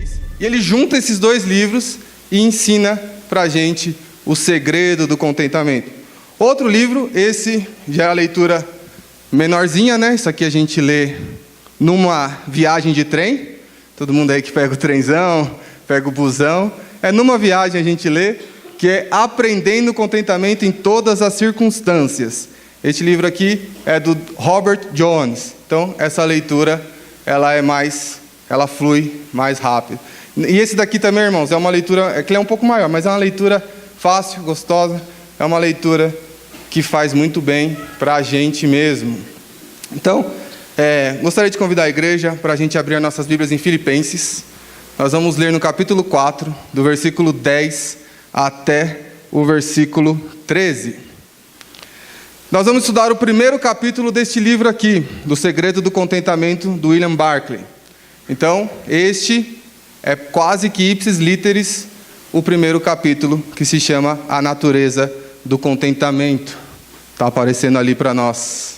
Filipenses. E ele junta esses dois livros e ensina para a gente o segredo do contentamento. Outro livro, esse já é a leitura menorzinha, né? Isso aqui a gente lê numa viagem de trem. Todo mundo aí que pega o trenzão, pega o busão. É numa viagem a gente lê, que é Aprendendo Contentamento em Todas as Circunstâncias. Este livro aqui é do Robert Jones. Então, essa leitura, ela flui mais rápido. E esse daqui também, irmãos, é uma leitura, é que ele é um pouco maior, mas é uma leitura fácil, gostosa. É uma leitura que faz muito bem para a gente mesmo. Então, gostaria de convidar a igreja para a gente abrir as nossas Bíblias em Filipenses. Nós vamos ler no capítulo 4, do versículo 10 até o versículo 13. Nós vamos estudar o primeiro capítulo deste livro aqui, do Segredo do Contentamento, do William Barclay. Então, este é quase que ipsis literis o primeiro capítulo, que se chama A Natureza do Contentamento. Está aparecendo ali para nós.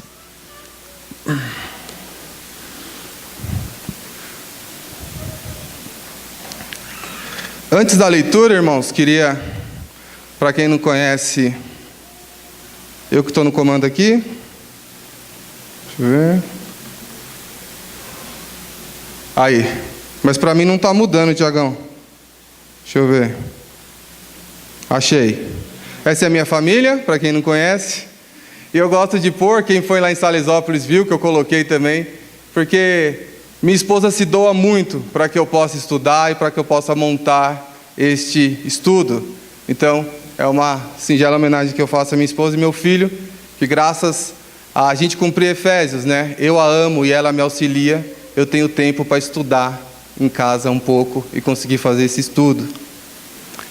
Antes da leitura, irmãos, queria, para quem não conhece, eu que estou no comando aqui. Deixa eu ver. Aí. Mas para mim não está mudando, Tiagão. Deixa eu ver. Achei. Essa é a minha família, para quem não conhece. E eu gosto de pôr, quem foi lá em Salesópolis viu que eu coloquei também, porque minha esposa se doa muito para que eu possa estudar e para que eu possa montar este estudo. Então, é uma singela homenagem que eu faço à minha esposa e meu filho, que graças a gente cumprir Efésios, né? Eu a amo e ela me auxilia, eu tenho tempo para estudar em casa um pouco e conseguir fazer esse estudo.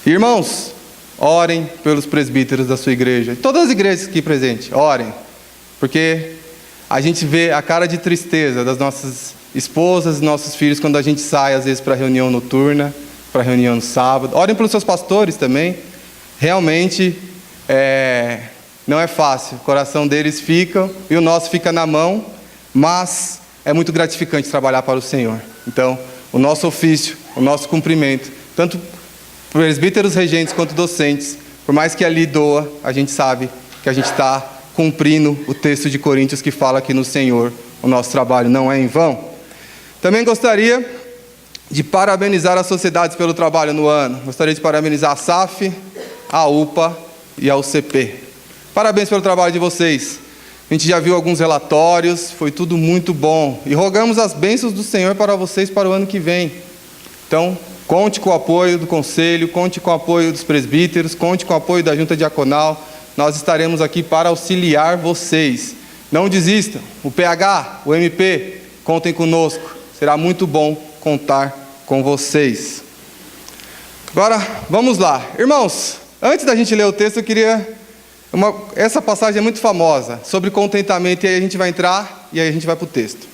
Irmãos, orem pelos presbíteros da sua igreja. Todas as igrejas aqui presentes, orem. Porque a gente vê a cara de tristeza das nossas esposas e nossos filhos quando a gente sai, às vezes, para reunião noturna, para reunião no sábado. Orem pelos seus pastores também. Realmente, não é fácil. O coração deles fica e o nosso fica na mão. Mas é muito gratificante trabalhar para o Senhor. Então, o nosso ofício, o nosso cumprimento, tanto presbíteros regentes quanto docentes, por mais que ali doa, a gente sabe que a gente está cumprindo o texto de Coríntios que fala que no Senhor o nosso trabalho não é em vão. Também gostaria de parabenizar as sociedades pelo trabalho no ano. Gostaria de parabenizar a SAF, a UPA e a UCP. Parabéns pelo trabalho de vocês. A gente já viu alguns relatórios, foi tudo muito bom. E rogamos as bênçãos do Senhor para vocês para o ano que vem. Então, conte com o apoio do conselho, conte com o apoio dos presbíteros, conte com o apoio da junta diaconal. Nós estaremos aqui para auxiliar vocês. Não desistam. O PH, o MP, contem conosco. Será muito bom contar com vocês. Agora, vamos lá. Irmãos, antes da gente ler o texto, eu queria... Essa passagem é muito famosa, sobre contentamento, e aí a gente vai entrar, e aí a gente vai para o texto.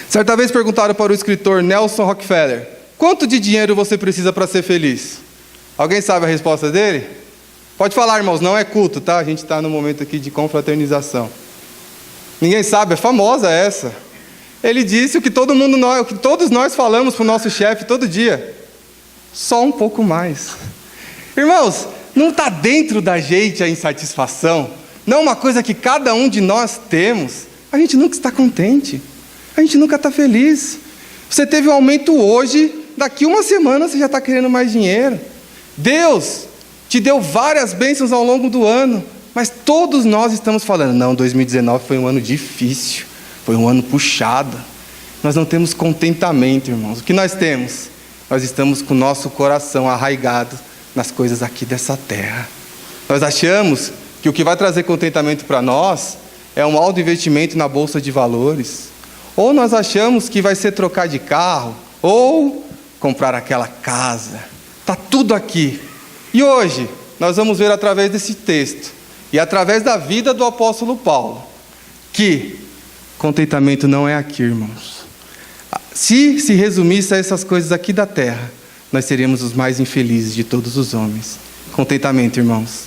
Certa vez perguntaram para o escritor Nelson Rockefeller: quanto de dinheiro você precisa para ser feliz? Alguém sabe a resposta dele? Pode falar, irmãos, não é culto, tá? A gente está no momento aqui de confraternização. Ninguém sabe, é famosa essa. Ele disse o que todos nós falamos para o nosso chefe todo dia: só um pouco mais. Irmãos, não está dentro da gente a insatisfação, não é uma coisa que cada um de nós temos. A gente nunca está contente, a gente nunca está feliz. Você teve um aumento hoje, daqui uma semana você já está querendo mais dinheiro. Deus te deu várias bênçãos ao longo do ano, mas todos nós estamos falando: não, 2019 foi um ano difícil, foi um ano puxado. Nós não temos contentamento, irmãos. O que nós temos? Nós estamos com o nosso coração arraigado nas coisas aqui dessa terra. Nós achamos que o que vai trazer contentamento para nós é um alto investimento na bolsa de valores, ou nós achamos que vai ser trocar de carro, ou comprar aquela casa. Está tudo aqui. E hoje nós vamos ver através desse texto e através da vida do apóstolo Paulo que contentamento não é aqui, irmãos. Se resumisse a essas coisas aqui da terra, nós seríamos os mais infelizes de todos os homens. Contentamento, irmãos,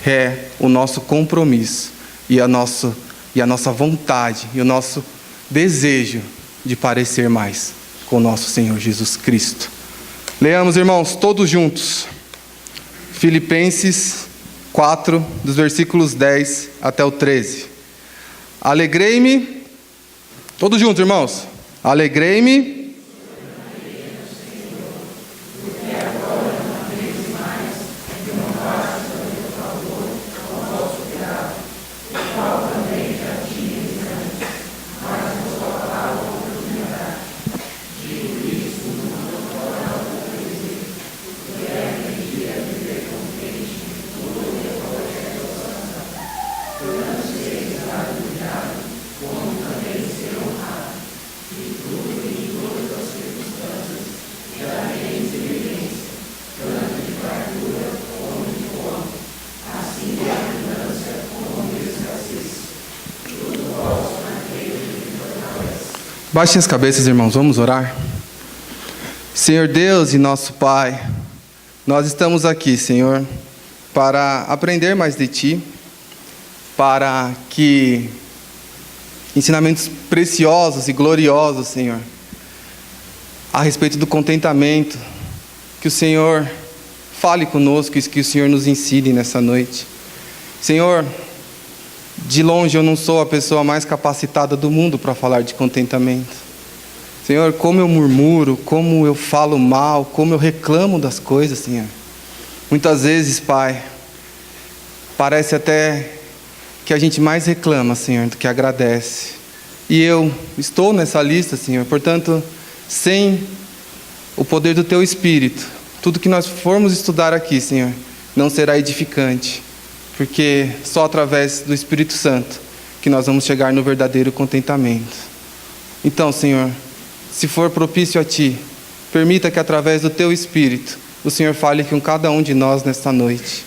é o nosso compromisso e a nossa vontade e o nosso desejo de parecer mais com nosso Senhor Jesus Cristo. Leamos, irmãos, todos juntos. Filipenses 4, dos versículos 10 até o 13. Alegrei-me, todos juntos, irmãos. Alegrei-me Baixem as cabeças, irmãos, vamos orar. Senhor Deus e nosso Pai, nós estamos aqui, Senhor, para aprender mais de Ti, para que ensinamentos preciosos e gloriosos, Senhor, a respeito do contentamento, que o Senhor fale conosco e que o Senhor nos ensine nessa noite. Senhor, de longe eu não sou a pessoa mais capacitada do mundo para falar de contentamento. Senhor, como eu murmuro, como eu falo mal, como eu reclamo das coisas, Senhor. Muitas vezes, Pai, parece até que a gente mais reclama, Senhor, do que agradece. E eu estou nessa lista, Senhor, portanto, sem o poder do Teu Espírito, tudo que nós formos estudar aqui, Senhor, não será edificante. Porque só através do Espírito Santo que nós vamos chegar no verdadeiro contentamento. Então, Senhor, se for propício a Ti, permita que através do Teu Espírito, o Senhor fale com cada um de nós nesta noite.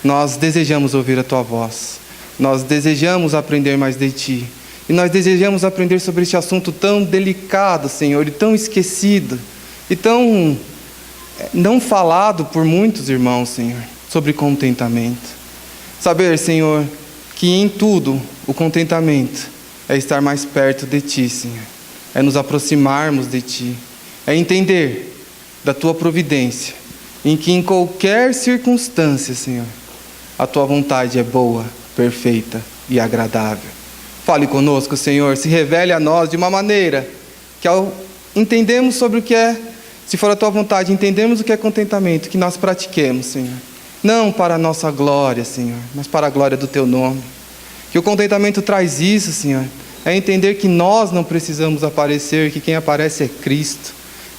Nós desejamos ouvir a Tua voz. Nós desejamos aprender mais de Ti. E nós desejamos aprender sobre este assunto tão delicado, Senhor, e tão esquecido, e tão não falado por muitos irmãos, Senhor, sobre contentamento. Saber, Senhor, que em tudo o contentamento é estar mais perto de Ti, Senhor. É nos aproximarmos de Ti. É entender da Tua providência, em que em qualquer circunstância, Senhor, a Tua vontade é boa, perfeita e agradável. Fale conosco, Senhor, se revele a nós de uma maneira que ao entendemos sobre o que é, se for a Tua vontade, entendemos o que é contentamento, que nós pratiquemos, Senhor. Não para a nossa glória, Senhor, mas para a glória do Teu nome. Que o contentamento traz isso, Senhor, é entender que nós não precisamos aparecer, que quem aparece é Cristo,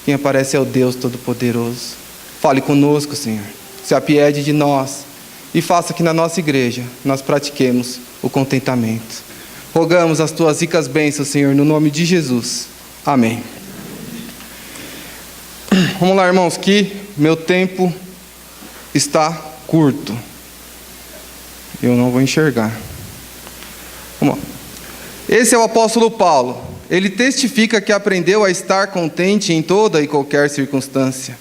quem aparece é o Deus Todo-Poderoso. Fale conosco, Senhor, se apiede de nós e faça que na nossa igreja nós pratiquemos o contentamento. Rogamos as Tuas ricas bênçãos, Senhor, no nome de Jesus. Amém. Vamos lá, irmãos, que meu tempo está curto. Eu não vou enxergar. Vamos lá. Esse é o apóstolo Paulo. Ele testifica que aprendeu a estar contente em toda e qualquer circunstância.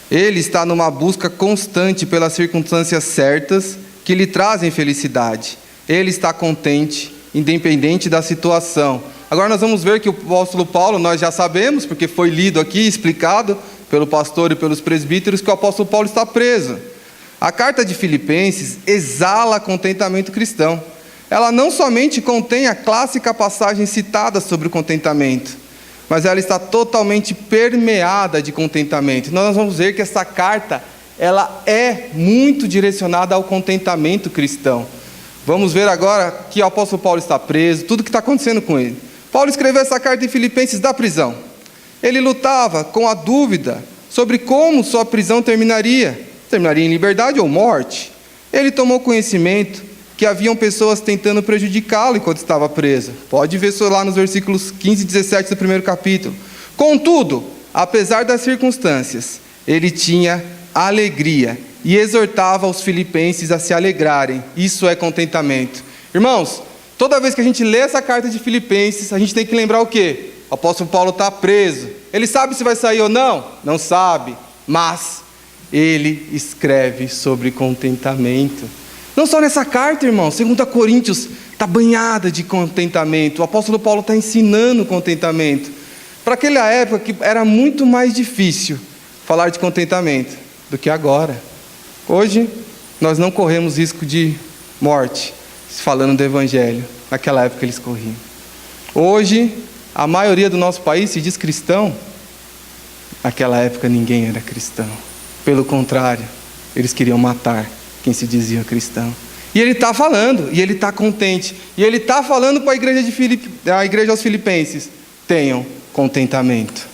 Ele está numa busca constante pelas circunstâncias certas que lhe trazem felicidade. Ele está contente, independente da situação. Agora nós vamos ver que o apóstolo Paulo, nós já sabemos, porque foi lido aqui, explicado pelo pastor e pelos presbíteros, que o apóstolo Paulo está preso. A carta de Filipenses exala contentamento cristão. Ela não somente contém a clássica passagem citada sobre o contentamento, mas ela está totalmente permeada de contentamento. Nós vamos ver que essa carta, ela é muito direcionada ao contentamento cristão. Vamos ver agora que o apóstolo Paulo está preso, tudo o que está acontecendo com ele. Paulo escreveu essa carta em Filipenses da prisão. Ele lutava com a dúvida sobre como sua prisão terminaria em liberdade ou morte. Ele tomou conhecimento que haviam pessoas tentando prejudicá-lo enquanto estava preso. Pode ver isso lá nos versículos 15 e 17 do primeiro capítulo. Contudo, apesar das circunstâncias, ele tinha alegria e exortava os filipenses a se alegrarem. Isso é contentamento. Irmãos, toda vez que a gente lê essa carta de Filipenses, a gente tem que lembrar o quê? O apóstolo Paulo está preso. Ele sabe se vai sair ou não? Não sabe. Mas ele escreve sobre contentamento. Não só nessa carta, irmão. 2 Coríntios está banhada de contentamento. O apóstolo Paulo está ensinando contentamento. para aquela época que era muito mais difícil falar de contentamento do que agora. Hoje, nós não corremos risco de morte falando do Evangelho. Naquela época eles corriam. Hoje, a maioria do nosso país se diz cristão. Naquela época ninguém era cristão. Pelo contrário, eles queriam matar quem se dizia cristão. E ele está falando, e ele está contente. E ele está falando para a igreja aos Filipenses: tenham contentamento.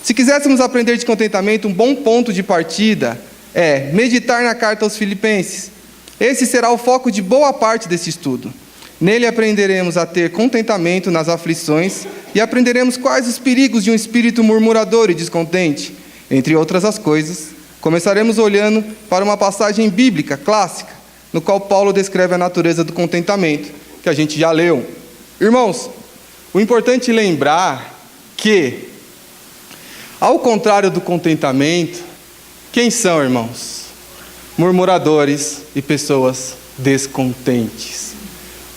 Se quiséssemos aprender de contentamento, um bom ponto de partida é meditar na carta aos Filipenses. Esse será o foco de boa parte desse estudo. Nele aprenderemos a ter contentamento nas aflições e aprenderemos quais os perigos de um espírito murmurador e descontente. Entre outras as coisas, começaremos olhando para uma passagem bíblica clássica, no qual Paulo descreve a natureza do contentamento, que a gente já leu. Irmãos, o importante é lembrar que, ao contrário do contentamento, quem são, irmãos? Murmuradores e pessoas descontentes.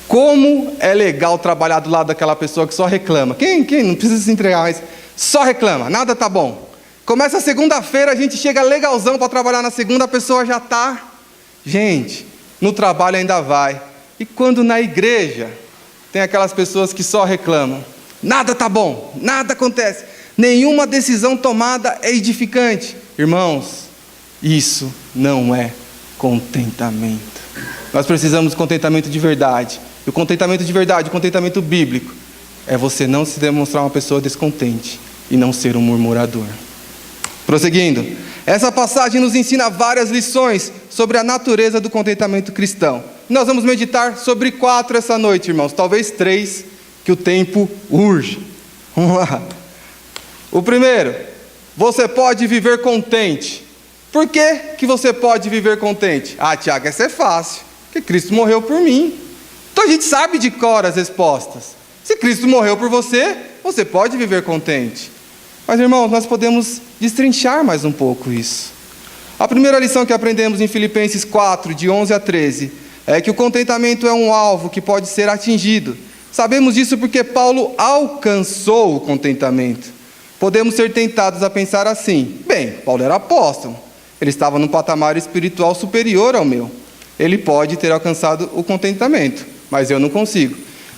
Como é legal trabalhar do lado daquela pessoa que só reclama. Quem não precisa se entregar, mas só reclama, nada tá bom. Começa a segunda-feira, a gente chega legalzão para trabalhar na segunda, a pessoa já está. Gente, no trabalho ainda vai. E quando na igreja tem aquelas pessoas que só reclamam. Nada tá bom, nada acontece. Nenhuma decisão tomada é edificante. Irmãos, isso não é contentamento. Nós precisamos de contentamento de verdade. E o contentamento de verdade, o contentamento bíblico, é você não se demonstrar uma pessoa descontente e não ser um murmurador. Prosseguindo, essa passagem nos ensina várias lições sobre a natureza do contentamento cristão. Nós vamos meditar sobre 4 essa noite, irmãos, talvez 3, que o tempo urge. Vamos lá. O primeiro, você pode viver contente. Por que você pode viver contente? Ah, Tiago, essa é fácil, porque Cristo morreu por mim. Então a gente sabe de cor as respostas. Se Cristo morreu por você, você pode viver contente. Mas, irmãos, nós podemos destrinchar mais um pouco isso. A primeira lição que aprendemos em Filipenses 4, de 11 a 13, é que o contentamento é um alvo que pode ser atingido. Sabemos disso porque Paulo alcançou o contentamento. Podemos ser tentados a pensar assim: bem, Paulo era apóstolo, ele estava num patamar espiritual superior ao meu. Ele pode ter alcançado o contentamento, mas eu não consigo.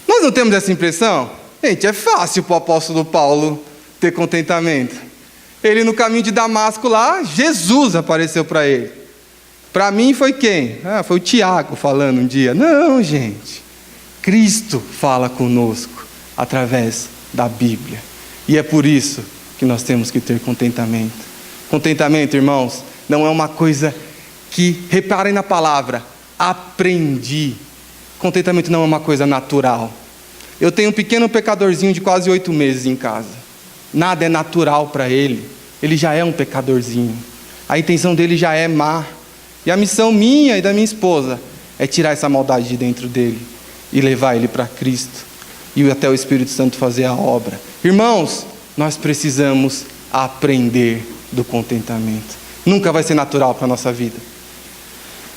Nós não temos essa impressão? Gente, é fácil para o apóstolo Paulo ter contentamento. Ele no caminho de Damasco lá, Jesus apareceu para ele. Para mim foi quem? Foi o Tiago falando um dia. Não, gente. Cristo fala conosco através da Bíblia. E é por isso que nós temos que ter contentamento. Contentamento, irmãos, não é uma coisa que, reparem na palavra, aprendi. Contentamento não é uma coisa natural. Eu tenho um pequeno pecadorzinho de quase 8 meses em casa. Nada é natural para ele. Ele já é um pecadorzinho. A intenção dele já é má. E a missão minha e da minha esposa é tirar essa maldade de dentro dele e levar ele para Cristo e até o Espírito Santo fazer a obra. Irmãos, nós precisamos aprender do contentamento. Nunca vai ser natural para a nossa vida.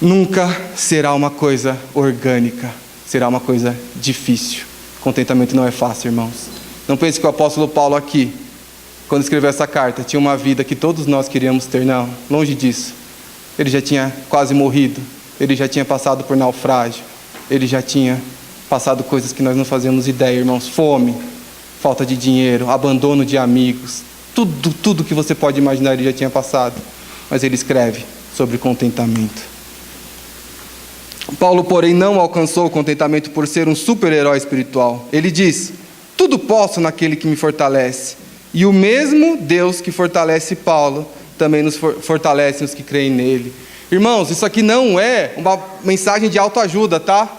Nunca será uma coisa orgânica. Será uma coisa difícil. Contentamento não é fácil, irmãos. Não pense que o apóstolo Paulo aqui, quando escreveu essa carta, tinha uma vida que todos nós queríamos ter. Não, longe disso. Ele já tinha quase morrido. Ele já tinha passado por naufrágio. Ele já tinha passado coisas que nós não fazemos ideia, irmãos. Fome, falta de dinheiro, abandono de amigos. Tudo que você pode imaginar ele já tinha passado. Mas ele escreve sobre contentamento. Paulo, porém, não alcançou o contentamento por ser um super-herói espiritual. Ele diz: tudo posso naquele que me fortalece. E o mesmo Deus que fortalece Paulo também nos fortalece os que creem nele. Irmãos, isso aqui não é uma mensagem de autoajuda, tá?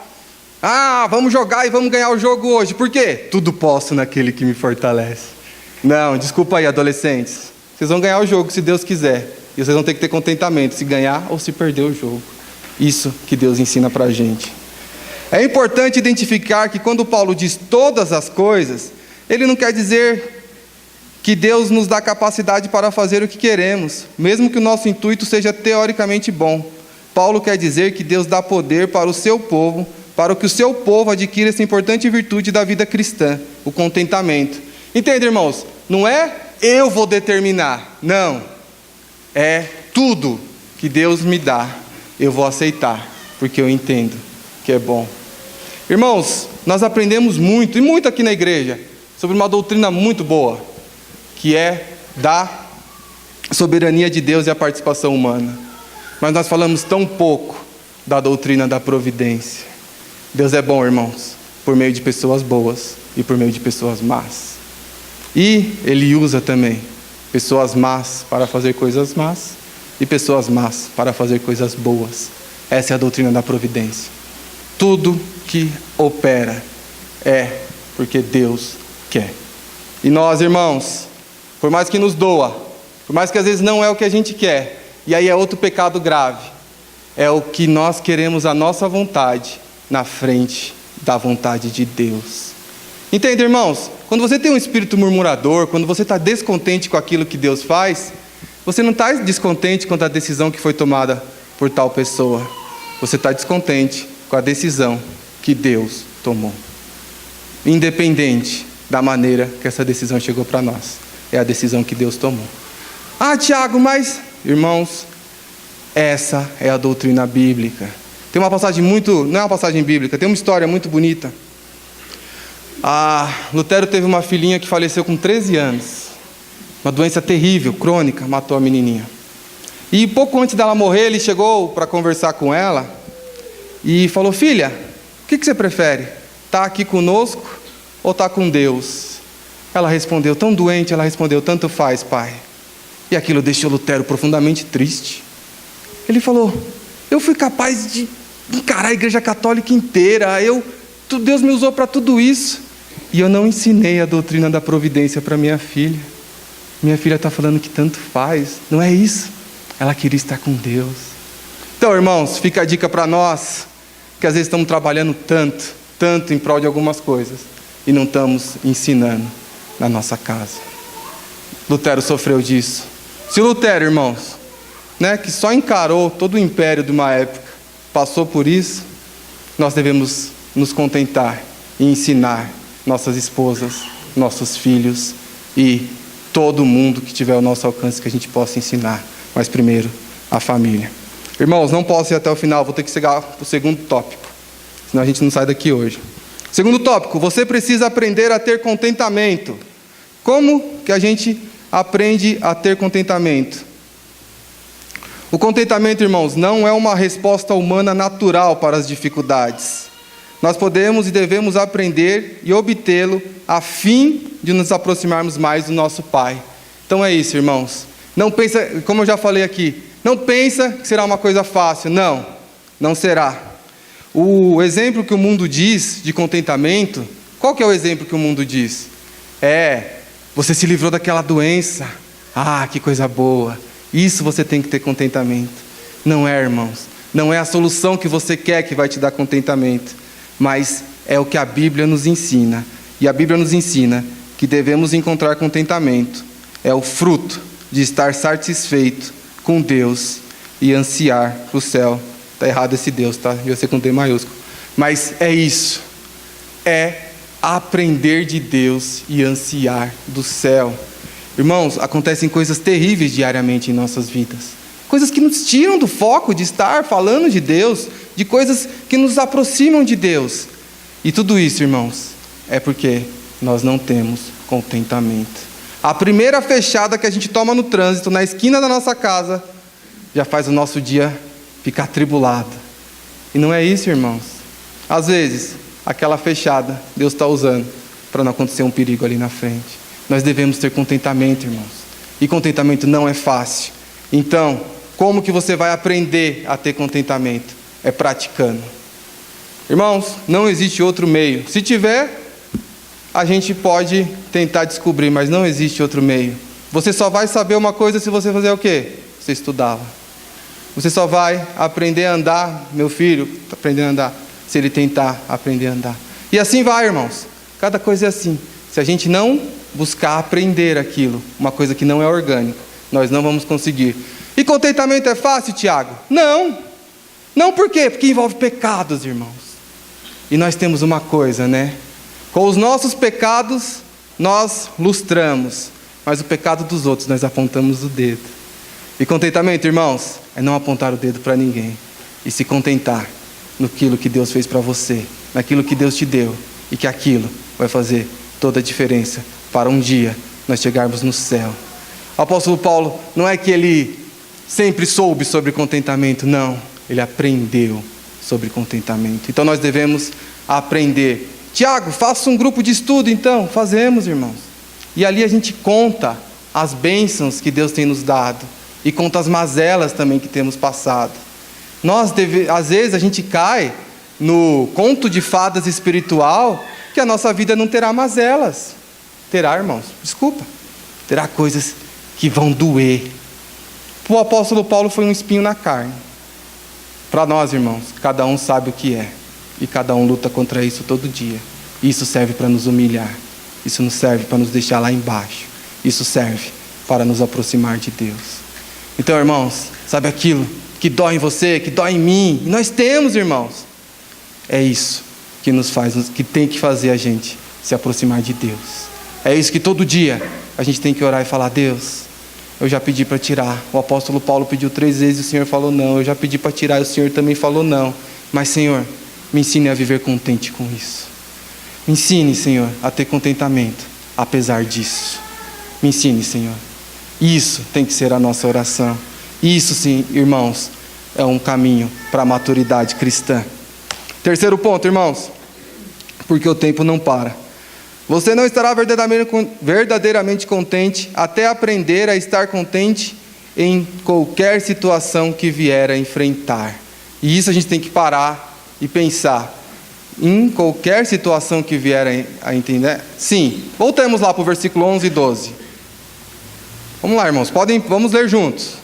Vamos jogar e vamos ganhar o jogo hoje. Por quê? Tudo posso naquele que me fortalece. Não, desculpa aí, adolescentes. Vocês vão ganhar o jogo se Deus quiser. E vocês vão ter que ter contentamento, se ganhar ou se perder o jogo. Isso que Deus ensina pra gente. É importante identificar que quando Paulo diz todas as coisas, ele não quer dizer que Deus nos dá capacidade para fazer o que queremos, mesmo que o nosso intuito seja teoricamente bom. Paulo quer dizer que Deus dá poder para o seu povo, para que o seu povo adquira essa importante virtude da vida cristã, o contentamento. Entende, irmãos? Não é eu vou determinar. Não. É tudo que Deus me dá, eu vou aceitar, porque eu entendo que é bom. Irmãos, nós aprendemos muito, e muito aqui na igreja, sobre uma doutrina muito boa, que é da soberania de Deus e a participação humana. Mas nós falamos tão pouco da doutrina da providência. Deus é bom, irmãos, por meio de pessoas boas e por meio de pessoas más. E Ele usa também pessoas más para fazer coisas más e pessoas más para fazer coisas boas. Essa é a doutrina da providência. Tudo que opera é porque Deus quer. E nós, irmãos, por mais que nos doa, por mais que às vezes não é o que a gente quer, e aí é outro pecado grave, é o que nós queremos a nossa vontade na frente da vontade de Deus. Entende, irmãos? Quando você tem um espírito murmurador, quando você está descontente com aquilo que Deus faz, você não está descontente com a decisão que foi tomada por tal pessoa. Você está descontente com a decisão que Deus tomou. Independente da maneira que essa decisão chegou para nós. É a decisão que Deus tomou. Ah, Tiago, mas... Irmãos, essa é a doutrina bíblica. Tem uma passagem muito... Não é uma passagem bíblica, tem uma história muito bonita. Lutero teve uma filhinha que faleceu com 13 anos. Uma doença terrível, crônica, matou a menininha. E pouco antes dela morrer, ele chegou para conversar com ela e falou: filha, o que você prefere? Estar aqui conosco ou estar com Deus? Ela respondeu, tão doente, ela respondeu: tanto faz, pai. E aquilo deixou Lutero profundamente triste. Ele falou: eu fui capaz de encarar a igreja católica inteira, Deus me usou para tudo isso, e eu não ensinei a doutrina da providência para minha filha. Minha filha está falando que tanto faz. Não é isso. Ela queria estar com Deus. Então, irmãos, fica a dica para nós, que às vezes estamos trabalhando tanto em prol de algumas coisas, e não estamos ensinando na nossa casa. Lutero sofreu disso. Se Lutero, irmãos, que só encarou todo o império de uma época, passou por isso, nós devemos nos contentar e ensinar nossas esposas, nossos filhos e todo mundo que tiver ao nosso alcance que a gente possa ensinar. Mas primeiro, a família. Irmãos, não posso ir até o final, vou ter que chegar para o segundo tópico, senão a gente não sai daqui hoje. Segundo tópico, você precisa aprender a ter contentamento. Como que a gente aprende a ter contentamento? O contentamento, irmãos, não é uma resposta humana natural para as dificuldades. Nós podemos e devemos aprender e obtê-lo a fim de nos aproximarmos mais do nosso Pai. Então é isso, irmãos. Não pensa, como eu já falei aqui, não pensa que será uma coisa fácil. Não será. O exemplo que o mundo diz de contentamento, qual que é o exemplo que o mundo diz? Você se livrou daquela doença. Que coisa boa. Isso você tem que ter contentamento. Não é, irmãos. Não é a solução que você quer que vai te dar contentamento. Mas é o que a Bíblia nos ensina. E a Bíblia nos ensina que devemos encontrar contentamento. É o fruto de estar satisfeito com Deus e ansiar para o céu. Está errado esse Deus, tá? Devia ser com D maiúsculo. Mas é isso. É aprender de Deus e ansiar do céu. Irmãos, acontecem coisas terríveis diariamente em nossas vidas. Coisas que nos tiram do foco de estar falando de Deus, de coisas que nos aproximam de Deus. E tudo isso, irmãos, é porque nós não temos contentamento. A primeira fechada que a gente toma no trânsito, na esquina da nossa casa, já faz o nosso dia ficar atribulado. E não é isso, irmãos. Às vezes, aquela fechada Deus está usando para não acontecer um perigo ali na frente. Nós devemos ter contentamento, irmãos. E contentamento não é fácil. Então, como que você vai aprender a ter contentamento? É praticando. Irmãos, não existe outro meio. Se tiver, a gente pode tentar descobrir, mas não existe outro meio. Você só vai saber uma coisa se você fazer o quê? Você estudá-la. Você só vai aprender a andar, meu filho, aprender a andar, se ele tentar aprender a andar. E assim vai, irmãos. Cada coisa é assim. Se a gente não buscar aprender aquilo, uma coisa que não é orgânica, nós não vamos conseguir. E contentamento é fácil, Tiago? Não. Não por quê? Porque envolve pecados, irmãos. E nós temos uma coisa, Com os nossos pecados, nós lustramos, mas o pecado dos outros nós apontamos o dedo. E contentamento, irmãos, é não apontar o dedo para ninguém e se contentar naquilo que Deus fez para você, naquilo que Deus te deu, e que aquilo vai fazer toda a diferença para um dia nós chegarmos no céu. O apóstolo Paulo, não é que ele sempre soube sobre contentamento, não, ele aprendeu sobre contentamento. Então nós devemos aprender. Tiago, faça um grupo de estudo então. Fazemos, irmãos. E ali a gente conta as bênçãos que Deus tem nos dado e conta as mazelas também que temos passado. Às vezes a gente cai no conto de fadas espiritual que a nossa vida não terá mazelas. Terá, irmãos, desculpa. Terá coisas que vão doer. O apóstolo Paulo foi um espinho na carne. Para nós, irmãos, cada um sabe o que é. E cada um luta contra isso todo dia. Isso serve para nos humilhar. Isso não serve para nos deixar lá embaixo. Isso serve para nos aproximar de Deus. Então, irmãos, sabe aquilo que dói em você, que dói em mim? E nós temos, irmãos. É isso que nos faz, que tem que fazer a gente se aproximar de Deus. É isso que todo dia a gente tem que orar e falar: Deus, eu já pedi para tirar. O apóstolo Paulo pediu 3 vezes e o Senhor falou não. Eu já pedi para tirar e o Senhor também falou não. Mas, Senhor, me ensine a viver contente com isso. Me ensine, Senhor, a ter contentamento apesar disso. Me ensine, Senhor. Isso tem que ser a nossa oração. Isso, sim, irmãos, é um caminho para a maturidade cristã. Terceiro ponto, irmãos, porque o tempo não para. Você não estará verdadeiramente contente até aprender a estar contente em qualquer situação que vier a enfrentar. E isso a gente tem que parar e pensar. Em qualquer situação que vier a entender. Sim, voltemos lá para o versículo 11 e 12. Vamos lá, irmãos, vamos ler juntos.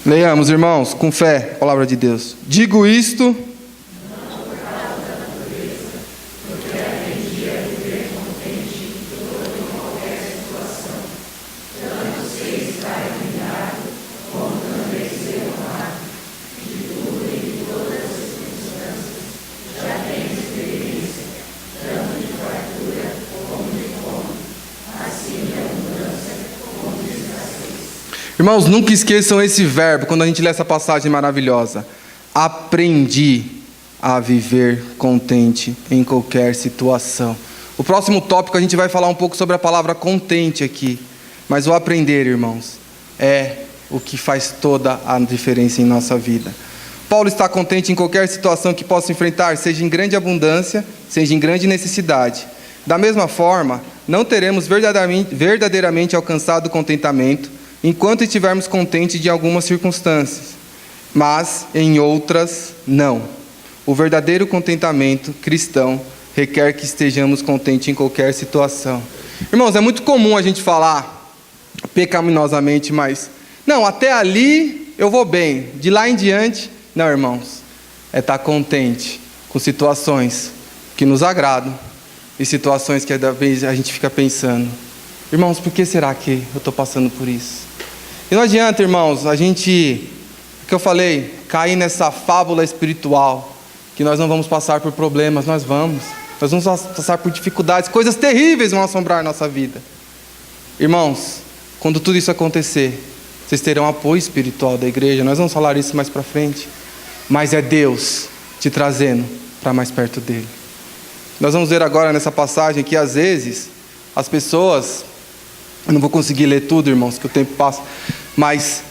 Leiamos, irmãos, com fé, a palavra de Deus. Digo isto, irmãos, nunca esqueçam esse verbo quando a gente lê essa passagem maravilhosa. Aprendi a viver contente em qualquer situação. O próximo tópico a gente vai falar um pouco sobre a palavra contente aqui. Mas o aprender, irmãos, é o que faz toda a diferença em nossa vida. Paulo está contente em qualquer situação que possa enfrentar, seja em grande abundância, seja em grande necessidade. Da mesma forma, não teremos verdadeiramente alcançado o contentamento enquanto estivermos contentes de algumas circunstâncias, mas em outras não. O verdadeiro contentamento cristão requer que estejamos contentes em qualquer situação. Irmãos, é muito comum a gente falar pecaminosamente, mas não, até ali eu vou bem, de lá em diante, não, irmãos, é estar contente com situações que nos agradam e situações que cada vez a gente fica pensando: irmãos, por que será que eu estou passando por isso? E não adianta, irmãos, a gente, que eu falei, cair nessa fábula espiritual, que nós não vamos passar por problemas. Nós vamos passar por dificuldades, coisas terríveis vão assombrar a nossa vida. Irmãos, quando tudo isso acontecer, vocês terão apoio espiritual da igreja. Nós vamos falar isso mais para frente. Mas é Deus te trazendo para mais perto dele. Nós vamos ver agora nessa passagem que às vezes as pessoas... Eu não vou conseguir ler tudo, irmãos, que o tempo passa. Mas,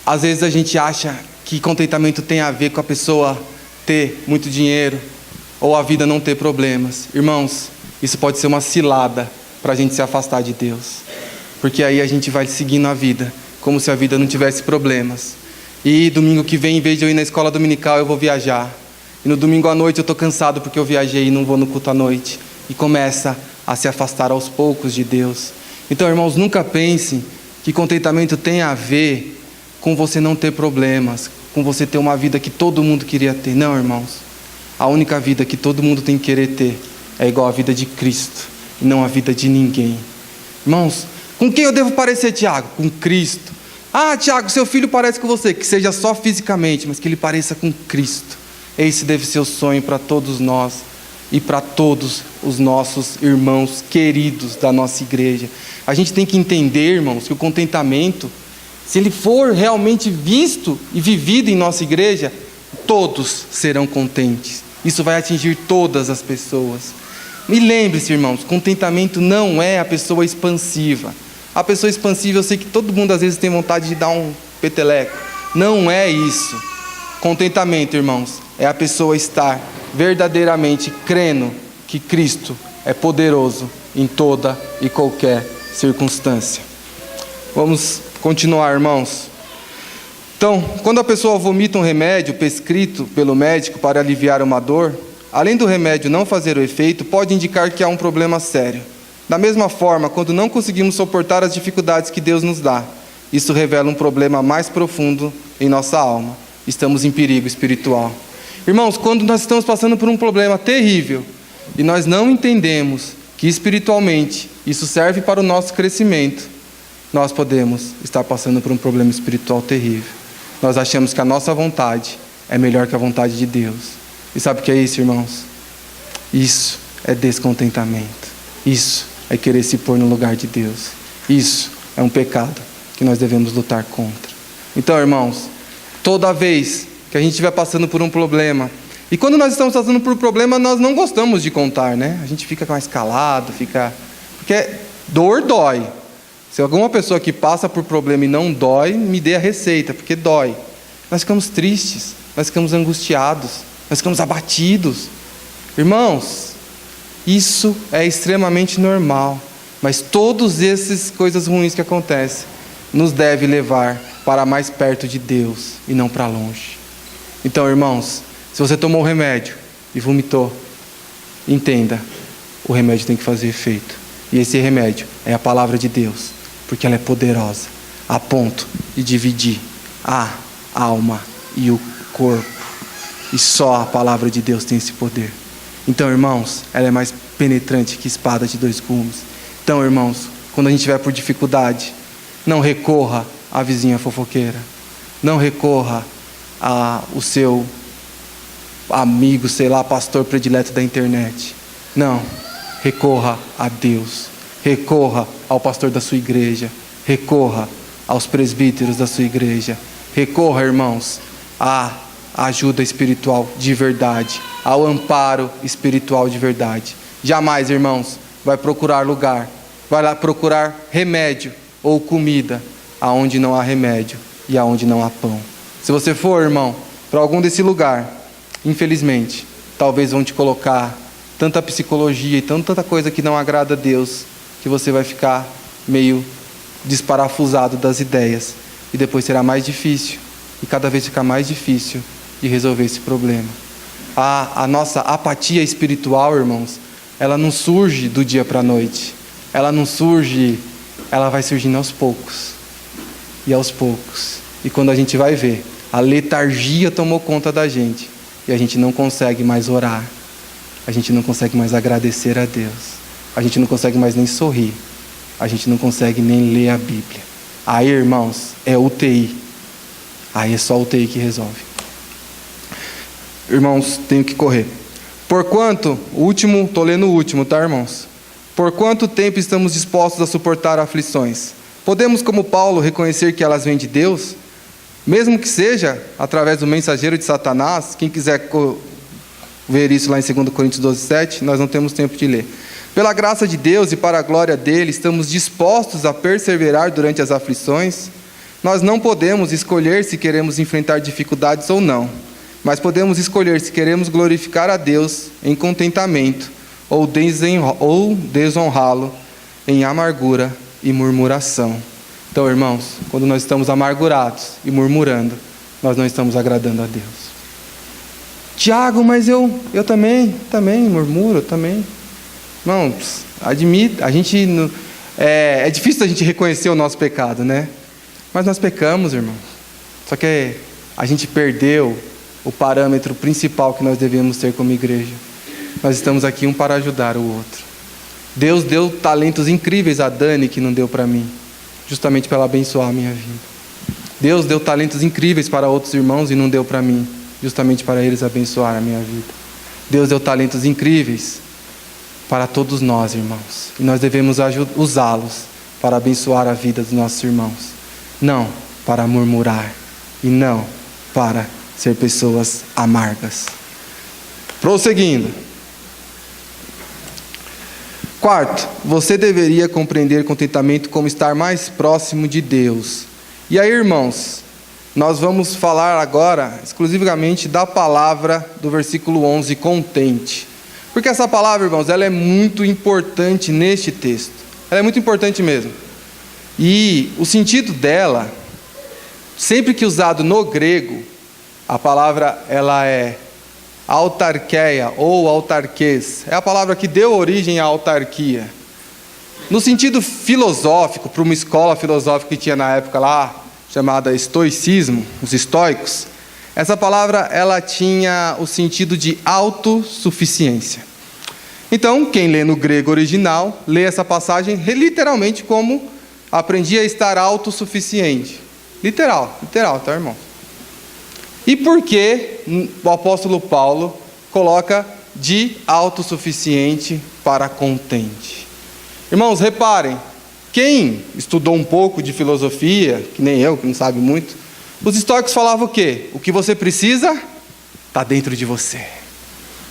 às vezes a gente acha que contentamento tem a ver com a pessoa ter muito dinheiro ou a vida não ter problemas. Irmãos, isso pode ser uma cilada para a gente se afastar de Deus. Porque aí a gente vai seguindo a vida como se a vida não tivesse problemas. E domingo que vem, em vez de eu ir na escola dominical, eu vou viajar. E no domingo à noite eu estou cansado porque eu viajei e não vou no culto à noite. E começa a se afastar aos poucos de Deus. Então, irmãos, nunca pensem que contentamento tem a ver com você não ter problemas, com você ter uma vida que todo mundo queria ter. Não, irmãos. A única vida que todo mundo tem que querer ter é igual a vida de Cristo, e não a vida de ninguém. Irmãos, com quem eu devo parecer, Tiago? Com Cristo. Ah, Tiago, seu filho parece com você, que seja só fisicamente, mas que ele pareça com Cristo. Esse deve ser o sonho para todos nós e para todos os nossos irmãos queridos da nossa igreja. A gente tem que entender, irmãos, que o contentamento, se ele for realmente visto e vivido em nossa igreja, todos serão contentes. Isso vai atingir todas as pessoas. E lembre-se, irmãos, contentamento não é a pessoa expansiva. A pessoa expansiva, eu sei que todo mundo às vezes tem vontade de dar um peteleco. Não é isso. Contentamento, irmãos, é a pessoa estar verdadeiramente crendo que Cristo é poderoso em toda e qualquer circunstância. Vamos continuar, irmãos. Então, quando a pessoa vomita um remédio prescrito pelo médico para aliviar uma dor, além do remédio não fazer o efeito, pode indicar que há um problema sério. Da mesma forma, quando não conseguimos suportar as dificuldades que Deus nos dá, isso revela um problema mais profundo em nossa alma. Estamos em perigo espiritual. Irmãos, quando nós estamos passando por um problema terrível e nós não entendemos que espiritualmente isso serve para o nosso crescimento, nós podemos estar passando por um problema espiritual terrível. Nós achamos que a nossa vontade é melhor que a vontade de Deus. E sabe o que é isso, irmãos? Isso é descontentamento. Isso é querer se pôr no lugar de Deus. Isso é um pecado que nós devemos lutar contra. Então, irmãos, toda vez que a gente estiver passando por um problema, e quando nós estamos passando por um problema, nós não gostamos de contar, né? A gente fica mais calado, porque dor dói. Se alguma pessoa que passa por problema e não dói, me dê a receita, porque dói. Nós ficamos tristes, nós ficamos angustiados, nós ficamos abatidos. Irmãos, isso é extremamente normal, mas todas essas coisas ruins que acontecem nos deve levar para mais perto de Deus e não para longe. Então, irmãos, se você tomou o remédio e vomitou, entenda, o remédio tem que fazer efeito. E esse remédio é a palavra de Deus, porque ela é poderosa, a ponto de dividir a alma e o corpo. E só a palavra de Deus tem esse poder. Então, irmãos, ela é mais penetrante que espada de dois gumes. Então, irmãos, quando a gente estiver por dificuldade, não recorra à vizinha fofoqueira. Não recorra ao seu amigo, sei lá, pastor predileto da internet. Não, recorra a Deus. Recorra ao pastor da sua igreja. Recorra aos presbíteros da sua igreja. Recorra, irmãos, à ajuda espiritual de verdade, ao amparo espiritual de verdade. Jamais, irmãos, vai procurar lugar, vai lá procurar remédio ou comida aonde não há remédio e aonde não há pão. Se você for, irmão, para algum desse lugar, infelizmente, talvez vão te colocar tanta psicologia e tanta coisa que não agrada a Deus, que você vai ficar meio desparafusado das ideias. E depois será mais difícil, e cada vez fica mais difícil de resolver esse problema. A nossa apatia espiritual, irmãos, ela não surge do dia para a noite. Ela não surge, ela vai surgindo aos poucos. E aos poucos. E quando a gente vai ver, a letargia tomou conta da gente. E a gente não consegue mais orar. A gente não consegue mais agradecer a Deus. A gente não consegue mais nem sorrir. A gente não consegue nem ler a Bíblia. Aí, irmãos, é UTI. Aí é só UTI que resolve. Irmãos, tenho que correr. Porquanto, estou lendo o último, tá, irmãos? Por quanto tempo estamos dispostos a suportar aflições? Podemos, como Paulo, reconhecer que elas vêm de Deus? Mesmo que seja através do mensageiro de Satanás. Quem quiser ver isso lá em 2 Coríntios 12:7, nós não temos tempo de ler. Pela graça de Deus e para a glória dele, estamos dispostos a perseverar durante as aflições. Nós não podemos escolher se queremos enfrentar dificuldades ou não, mas podemos escolher se queremos glorificar a Deus em contentamento ou desonrá-lo em amargura e murmuração. Então, irmãos, quando nós estamos amargurados e murmurando, nós não estamos agradando a Deus. Tiago, mas eu também murmuro, também. Irmãos, admito, a gente é difícil a gente reconhecer o nosso pecado, né? Mas nós pecamos, irmão. Só que a gente perdeu o parâmetro principal que nós devemos ter como igreja. Nós estamos aqui um para ajudar o outro. Deus deu talentos incríveis a Dani que não deu para mim, justamente para ela abençoar a minha vida. Deus deu talentos incríveis para outros irmãos e não deu para mim, justamente para eles abençoar a minha vida. Deus deu talentos incríveis para todos nós, irmãos, e nós devemos usá-los para abençoar a vida dos nossos irmãos, não para murmurar e não para ser pessoas amargas. Prosseguindo. Quarto, você deveria compreender contentamento como estar mais próximo de Deus. E aí, irmãos, nós vamos falar agora exclusivamente da palavra do versículo 11, contente. Porque essa palavra, irmãos, ela é muito importante neste texto. Ela é muito importante mesmo. E o sentido dela, sempre que usado no grego, a palavra ela é autarqueia ou autarquês. É a palavra que deu origem à autarquia. No sentido filosófico, para uma escola filosófica que tinha na época lá, chamada estoicismo, os estoicos, essa palavra ela tinha o sentido de autossuficiência. Então, quem lê no grego original, lê essa passagem literalmente como aprendi a estar autossuficiente. Literal, tá, irmão? E por que o apóstolo Paulo coloca de autossuficiente para contente? Irmãos, reparem, quem estudou um pouco de filosofia, que nem eu, que não sabe muito, os estoicos falavam o quê? O que você precisa está dentro de você.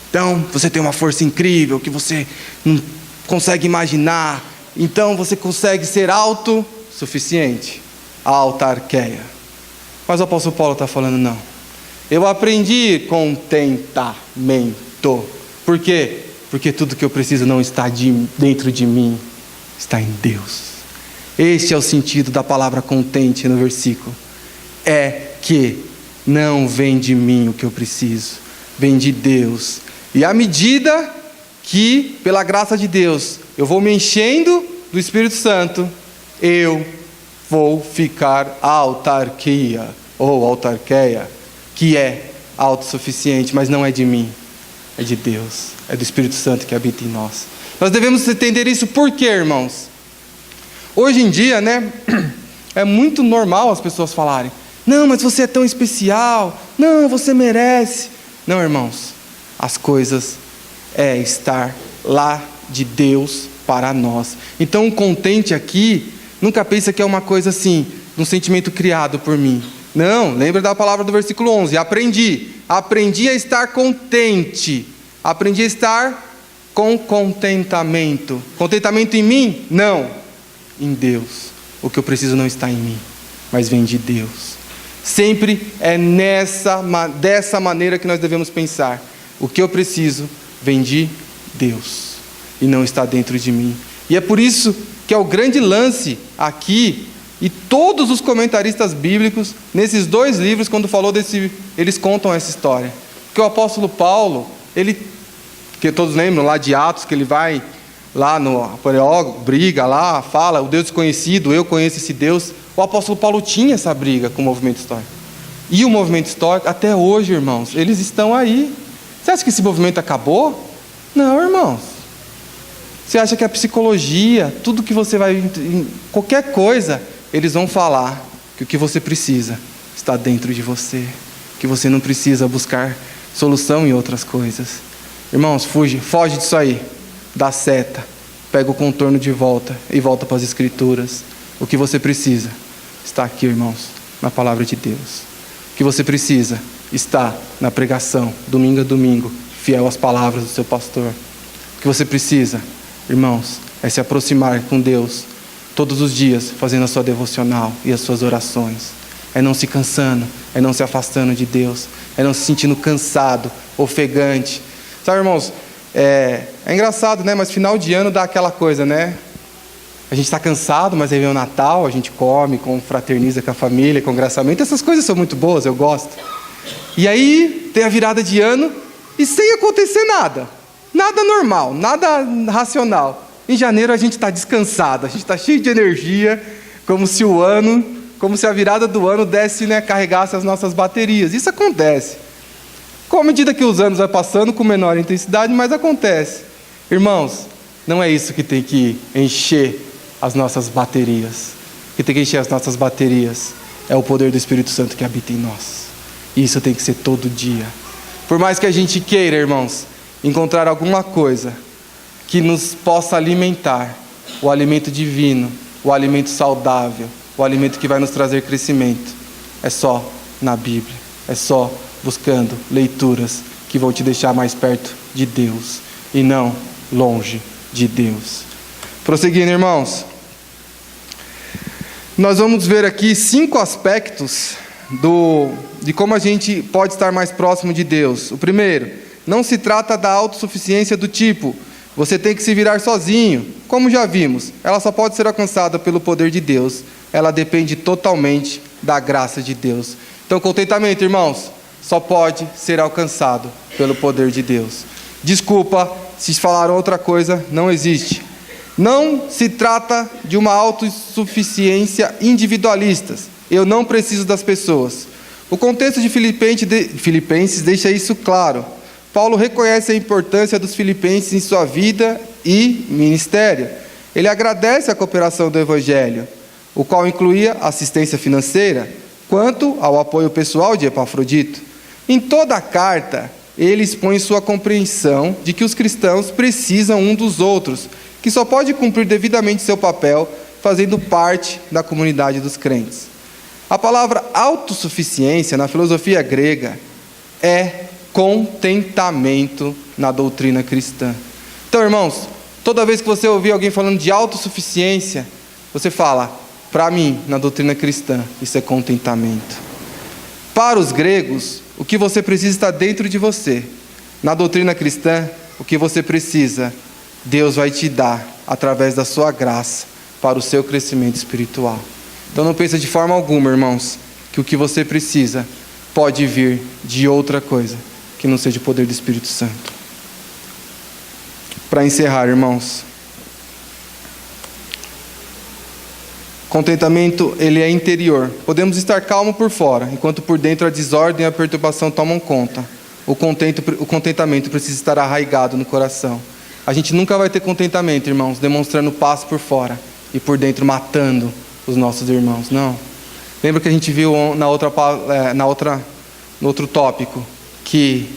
Então, você tem uma força incrível que você não consegue imaginar. Então, você consegue ser autossuficiente. A autarqueia. Mas o apóstolo Paulo está falando, não. Eu aprendi contentamento. Por quê? Porque tudo que eu preciso não está dentro de mim, está em Deus. Este é o sentido da palavra contente no versículo. É que não vem de mim o que eu preciso, vem de Deus. E à medida que, pela graça de Deus, eu vou me enchendo do Espírito Santo, eu vou ficar autarquia, ou autarqueia, que é autossuficiente, mas não é de mim, é de Deus, é do Espírito Santo que habita em nós. Nós devemos entender isso por quê, irmãos? Hoje em dia, né, é muito normal as pessoas falarem, não, mas você é tão especial, não, você merece. Não, irmãos, as coisas é estar lá de Deus para nós. Então, o contente aqui, nunca pensa que é uma coisa assim, um sentimento criado por mim. Não, lembra da palavra do versículo 11, aprendi a estar contente, aprendi a estar com contentamento. Contentamento em mim? Não, em Deus. O que eu preciso não está em mim, mas vem de Deus. Sempre é dessa maneira que nós devemos pensar. O que eu preciso vem de Deus e não está dentro de mim. E é por isso que é o grande lance aqui, e todos os comentaristas bíblicos, nesses dois livros, quando falou eles contam essa história. Porque o apóstolo Paulo, que todos lembram lá de Atos, que ele vai lá no Areópago, briga lá, fala, o Deus desconhecido, eu conheço esse Deus. O apóstolo Paulo tinha essa briga com o movimento histórico. E o movimento histórico, até hoje, irmãos, eles estão aí. Você acha que esse movimento acabou? Não, irmãos. Você acha que a psicologia, tudo que você vai, qualquer coisa, eles vão falar que o que você precisa está dentro de você, que você não precisa buscar solução em outras coisas. Irmãos, foge disso aí, dá seta, pega o contorno de volta e volta para as Escrituras. O que você precisa está aqui, irmãos, na palavra de Deus. O que você precisa está na pregação, domingo a domingo, fiel às palavras do seu pastor. O que você precisa, irmãos, é se aproximar com Deus todos os dias, fazendo a sua devocional e as suas orações. É não se cansando, é não se afastando de Deus, é não se sentindo cansado, ofegante. Sabe, irmãos, é engraçado, né? Mas final de ano dá aquela coisa, né? A gente está cansado, mas aí vem o Natal, a gente come, confraterniza com a família, congressamento. Essas coisas são muito boas, eu gosto. E aí tem a virada de ano e sem acontecer nada. Nada normal, nada racional. Em janeiro a gente está descansado, a gente está cheio de energia, como se a virada do ano desse, né, carregasse as nossas baterias. Isso acontece. Com a medida que os anos vão passando, com menor intensidade, mas acontece. Irmãos, não é isso que tem que encher as nossas baterias. O que tem que encher as nossas baterias é o poder do Espírito Santo que habita em nós. E isso tem que ser todo dia. Por mais que a gente queira, irmãos, encontrar alguma coisa que nos possa alimentar, o alimento divino, o alimento saudável, o alimento que vai nos trazer crescimento, é só na Bíblia, é só buscando leituras que vão te deixar mais perto de Deus e não longe de Deus. Prosseguindo, irmãos, nós vamos ver aqui 5 aspectos de como a gente pode estar mais próximo de Deus. O primeiro, não se trata da autossuficiência do tipo, você tem que se virar sozinho. Como já vimos, ela só pode ser alcançada pelo poder de Deus. Ela depende totalmente da graça de Deus. Então, contentamento, irmãos, só pode ser alcançado pelo poder de Deus. Desculpa, se falaram outra coisa, não existe. Não se trata de uma autossuficiência individualista. Eu não preciso das pessoas. O contexto de Filipenses deixa isso claro. Paulo reconhece a importância dos filipenses em sua vida e ministério. Ele agradece a cooperação do Evangelho, o qual incluía assistência financeira, quanto ao apoio pessoal de Epafrodito. Em toda a carta, ele expõe sua compreensão de que os cristãos precisam um dos outros, que só pode cumprir devidamente seu papel fazendo parte da comunidade dos crentes. A palavra autossuficiência na filosofia grega é contentamento na doutrina cristã. Então, irmãos, toda vez que você ouvir alguém falando de autossuficiência, você fala, para mim, na doutrina cristã, isso é contentamento. Para os gregos, o que você precisa está dentro de você. Na doutrina cristã, o que você precisa, Deus vai te dar através da sua graça para o seu crescimento espiritual. Então não pense de forma alguma, irmãos, que o que você precisa pode vir de outra coisa que não seja o poder do Espírito Santo. Para encerrar, irmãos, contentamento, ele é interior. Podemos estar calmos por fora, enquanto por dentro a desordem e a perturbação tomam conta. O contentamento precisa estar arraigado no coração. A gente nunca vai ter contentamento, irmãos, demonstrando paz por fora e por dentro matando os nossos irmãos. Não. Lembra que a gente viu no outro tópico que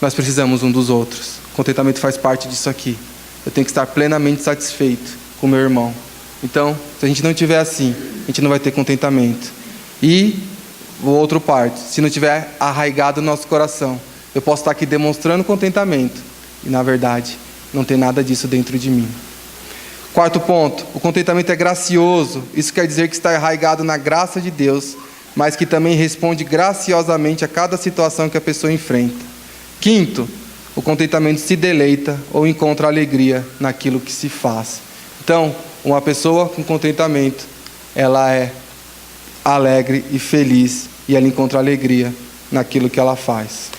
nós precisamos um dos outros. Contentamento faz parte disso aqui. Eu tenho que estar plenamente satisfeito com o meu irmão. Então, se a gente não tiver assim, a gente não vai ter contentamento. E o outro parte, se não tiver arraigado no nosso coração, eu posso estar aqui demonstrando contentamento e na verdade não tem nada disso dentro de mim. Quarto ponto, o contentamento é gracioso. Isso quer dizer que está arraigado na graça de Deus, mas que também responde graciosamente a cada situação que a pessoa enfrenta. Quinto, o contentamento se deleita ou encontra alegria naquilo que se faz. Então, uma pessoa com contentamento, ela é alegre e feliz e ela encontra alegria naquilo que ela faz.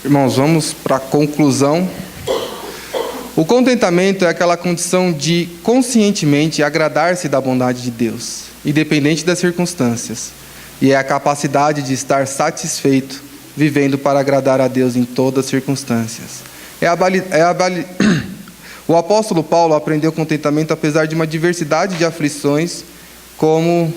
Irmãos, vamos para a conclusão. O contentamento é aquela condição de conscientemente agradar-se da bondade de Deus, independente das circunstâncias. E é a capacidade de estar satisfeito, vivendo para agradar a Deus em todas as circunstâncias. O apóstolo Paulo aprendeu contentamento apesar de uma diversidade de aflições, como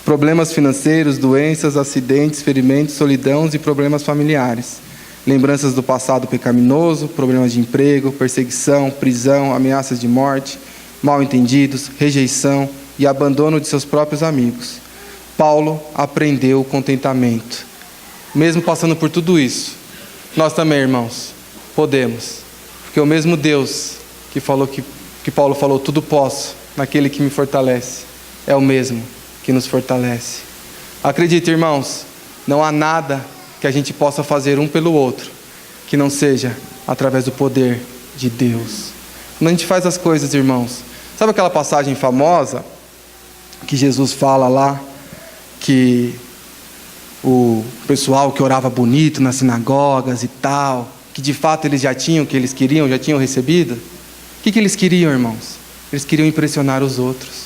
problemas financeiros, doenças, acidentes, ferimentos, solidão e problemas familiares. Lembranças do passado pecaminoso, problemas de emprego, perseguição, prisão, ameaças de morte, mal-entendidos, rejeição e abandono de seus próprios amigos. Paulo aprendeu o contentamento. Mesmo passando por tudo isso, nós também, irmãos, podemos. Porque o mesmo Deus que Paulo falou, tudo posso naquele que me fortalece, é o mesmo que nos fortalece. Acredite, irmãos, não há nada que a gente possa fazer um pelo outro que não seja através do poder de Deus. Quando a gente faz as coisas, irmãos, sabe aquela passagem famosa que Jesus fala lá, que o pessoal que orava bonito nas sinagogas e tal, que de fato eles já tinham o que eles queriam, já tinham recebido? O que eles queriam, irmãos? Eles queriam impressionar os outros.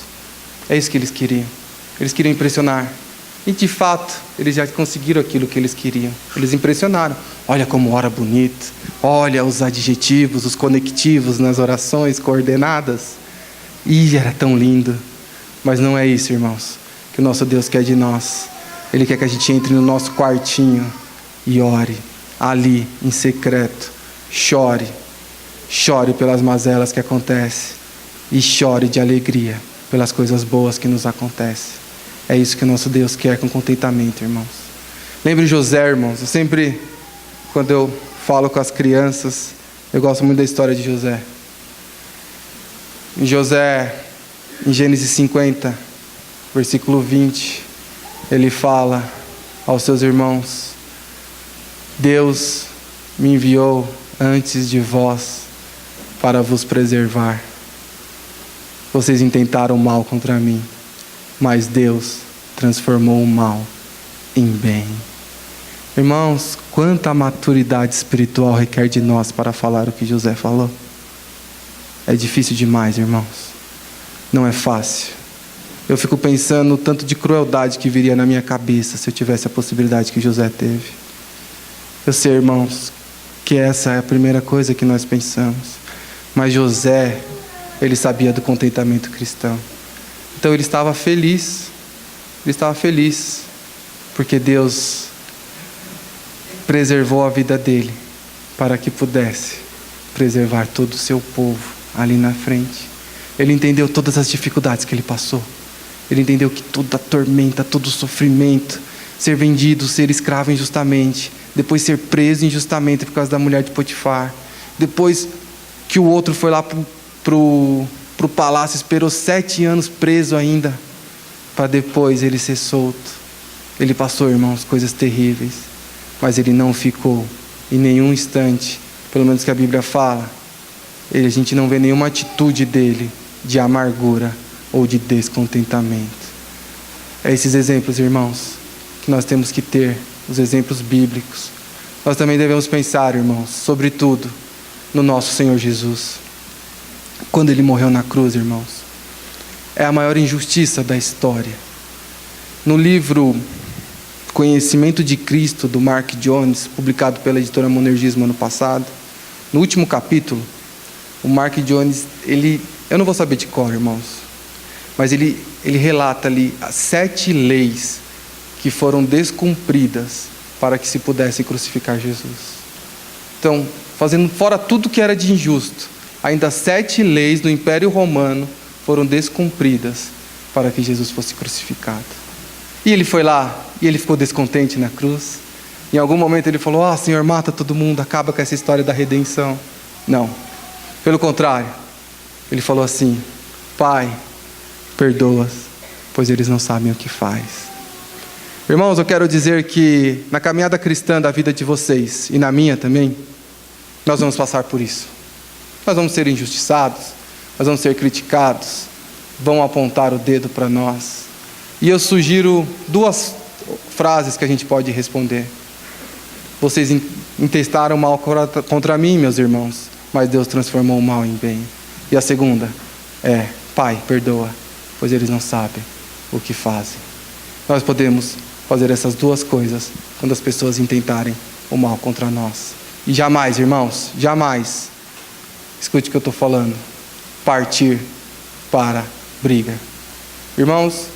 É isso que eles queriam. Eles queriam impressionar. E de fato, eles já conseguiram aquilo que eles queriam. Eles impressionaram. Olha como ora bonito. Olha os adjetivos, os conectivos nas orações coordenadas. E era tão lindo. Mas não é isso, irmãos, que o nosso Deus quer de nós. Ele quer que a gente entre no nosso quartinho e ore ali, em secreto. Chore. Chore pelas mazelas que acontecem. E chore de alegria pelas coisas boas que nos acontecem. É isso que o nosso Deus quer com contentamento, irmãos. Lembre José, irmãos. Eu sempre, quando eu falo com as crianças, eu gosto muito da história de José. Em José, em Gênesis 50, versículo 20, ele fala aos seus irmãos: Deus me enviou antes de vós para vos preservar. Vocês intentaram mal contra mim, mas Deus transformou o mal em bem. Irmãos, quanta maturidade espiritual requer de nós para falar o que José falou? É difícil demais, irmãos. Não é fácil. Eu fico pensando o tanto de crueldade que viria na minha cabeça se eu tivesse a possibilidade que José teve. Eu sei, irmãos, que essa é a primeira coisa que nós pensamos. Mas José, ele sabia do contentamento cristão. Então ele estava feliz. Ele estava feliz porque Deus preservou a vida dele para que pudesse preservar todo o seu povo ali na frente. Ele entendeu todas as dificuldades que ele passou. Ele entendeu que toda a tormenta, todo o sofrimento, ser vendido, ser escravo injustamente, depois ser preso injustamente por causa da mulher de Potifar, depois que o outro foi lá pro palácio, esperou 7 anos preso ainda, para depois ele ser solto. Ele passou, irmãos, coisas terríveis, mas ele não ficou em nenhum instante, pelo menos que a Bíblia fala, a gente não vê nenhuma atitude dele de amargura ou de descontentamento. É esses exemplos, irmãos, que nós temos que ter, os exemplos bíblicos. Nós também devemos pensar, irmãos, sobretudo no nosso Senhor Jesus. Quando ele morreu na cruz, irmãos, é a maior injustiça da história. No livro Conhecimento de Cristo, do Mark Jones, publicado pela editora Monergismo ano passado, no último capítulo, o Mark Jones, eu não vou saber de cor, irmãos, mas ele relata ali as 7 leis que foram descumpridas para que se pudesse crucificar Jesus. Então, fazendo fora tudo que era de injusto, ainda 7 leis do Império Romano foram descumpridas para que Jesus fosse crucificado. E ele foi lá, e ele ficou descontente na cruz. Em algum momento ele falou: Senhor, mata todo mundo, acaba com essa história da redenção. Não, pelo contrário, ele falou assim: Pai, perdoa-os, pois eles não sabem o que faz. Irmãos, eu quero dizer que na caminhada cristã da vida de vocês, e na minha também, nós vamos passar por isso. Nós vamos ser injustiçados, nós vamos ser criticados, vão apontar o dedo para nós. E eu sugiro 2 frases que a gente pode responder. Vocês intestaram mal contra mim, meus irmãos, mas Deus transformou o mal em bem. E a segunda é: Pai, perdoa, pois eles não sabem o que fazem. Nós podemos fazer essas 2 coisas quando as pessoas intentarem o mal contra nós. E jamais, irmãos, jamais, escute o que eu estou falando, partir para briga. Irmãos,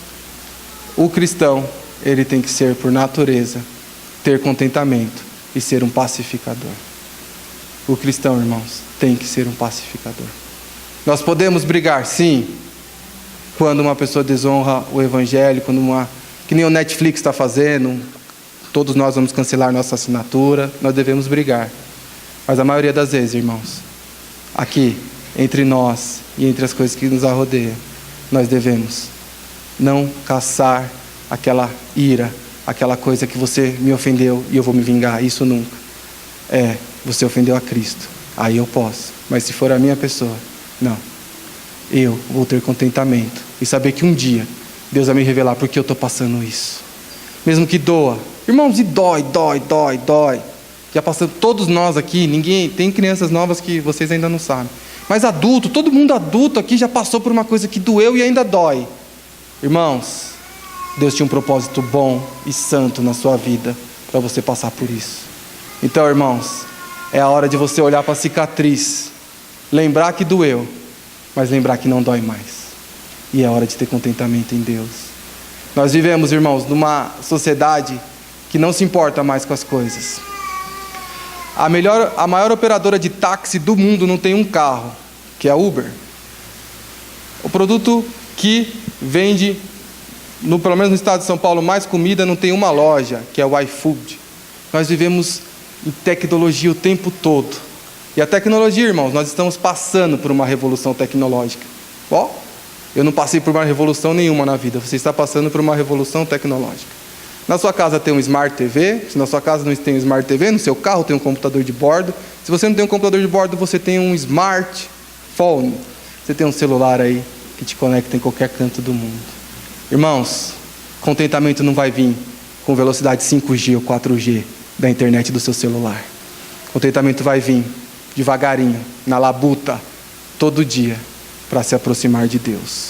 o cristão, ele tem que ser, por natureza, ter contentamento e ser um pacificador. O cristão, irmãos, tem que ser um pacificador. Nós podemos brigar, sim, quando uma pessoa desonra o evangelho, que nem o Netflix está fazendo, todos nós vamos cancelar nossa assinatura, nós devemos brigar. Mas a maioria das vezes, irmãos, aqui, entre nós e entre as coisas que nos arrodeiam, nós devemos não caçar aquela ira, aquela coisa que você me ofendeu e eu vou me vingar. Isso nunca. Você ofendeu a Cristo, aí eu posso. Mas se for a minha pessoa, não. Eu vou ter contentamento e saber que um dia Deus vai me revelar por que eu estou passando isso. Mesmo que doa. Irmãos, e dói. Já passamos, todos nós aqui, ninguém, tem crianças novas que vocês ainda não sabem. Mas adulto, todo mundo adulto aqui já passou por uma coisa que doeu e ainda dói. Irmãos, Deus tinha um propósito bom e santo na sua vida para você passar por isso. Então, irmãos, é a hora de você olhar para a cicatriz, lembrar que doeu, mas lembrar que não dói mais. E é hora de ter contentamento em Deus. Nós vivemos, irmãos, numa sociedade que não se importa mais com as coisas. A maior operadora de táxi do mundo não tem um carro, que é a Uber. O produto que vende, pelo menos no estado de São Paulo, mais comida, não tem uma loja, que é o iFood. Nós vivemos em tecnologia o tempo todo. E a tecnologia, irmãos, nós estamos passando por uma revolução tecnológica. Eu não passei por uma revolução nenhuma na vida, você está passando por uma revolução tecnológica. Na sua casa tem um Smart TV, se na sua casa não tem um Smart TV, no seu carro tem um computador de bordo. Se você não tem um computador de bordo, você tem um smartphone. Você tem um celular aí que te conecta em qualquer canto do mundo. Irmãos, contentamento não vai vir com velocidade 5G ou 4G da internet do seu celular. Contentamento vai vir devagarinho, na labuta, todo dia, para se aproximar de Deus.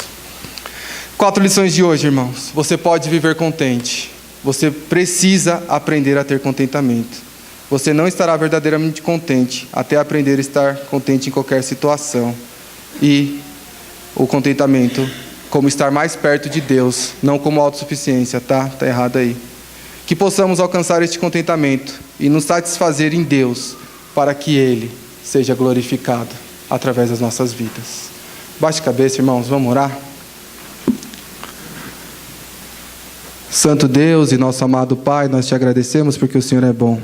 4 lições de hoje, irmãos. Você pode viver contente. Você precisa aprender a ter contentamento. Você não estará verdadeiramente contente até aprender a estar contente em qualquer situação. E o contentamento como estar mais perto de Deus, não como autossuficiência, tá? Tá errado aí. Que possamos alcançar este contentamento e nos satisfazer em Deus, para que Ele seja glorificado através das nossas vidas. Baixe a cabeça, irmãos, vamos orar? Santo Deus e nosso amado Pai, nós te agradecemos porque o Senhor é bom.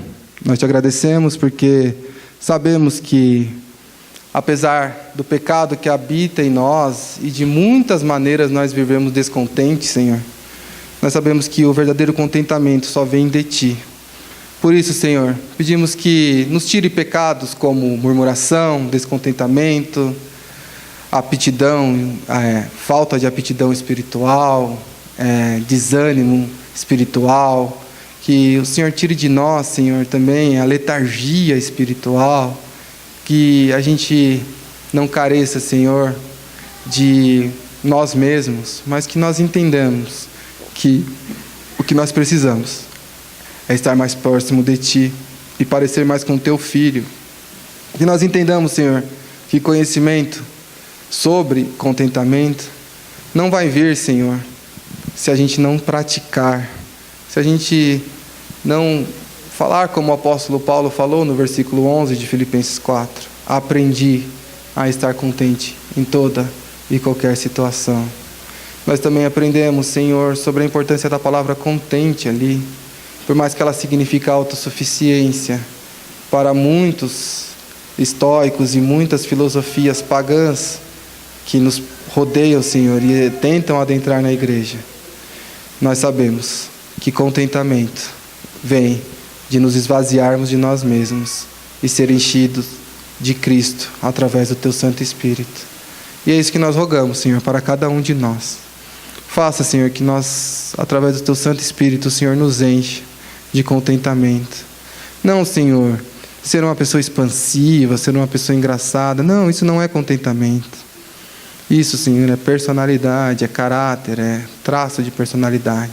Nós te agradecemos porque sabemos que, apesar do pecado que habita em nós e de muitas maneiras nós vivemos descontentes, Senhor, nós sabemos que o verdadeiro contentamento só vem de Ti. Por isso, Senhor, pedimos que nos tire pecados como murmuração, descontentamento, aptidão, falta de aptidão espiritual, desânimo espiritual. Que o Senhor tire de nós, Senhor, também a letargia espiritual. Que a gente não careça, Senhor, de nós mesmos, mas que nós entendamos que o que nós precisamos é estar mais próximo de Ti e parecer mais com Teu Filho. Que nós entendamos, Senhor, que conhecimento sobre contentamento não vai vir, Senhor, se a gente não praticar, se a gente não falar como o apóstolo Paulo falou no versículo 11 de Filipenses 4. Aprendi a estar contente em toda e qualquer situação. Nós também aprendemos, Senhor, sobre a importância da palavra contente ali, por mais que ela signifique autossuficiência. Para muitos estoicos e muitas filosofias pagãs que nos rodeiam, Senhor, e tentam adentrar na igreja, nós sabemos que contentamento vem de nos esvaziarmos de nós mesmos e ser enchidos de Cristo através do Teu Santo Espírito. E é isso que nós rogamos, Senhor, para cada um de nós. Faça, Senhor, que nós, através do Teu Santo Espírito, o Senhor nos enche de contentamento. Não, Senhor, ser uma pessoa expansiva, ser uma pessoa engraçada. Não, isso não é contentamento. Isso, Senhor, é personalidade, é caráter, é traço de personalidade.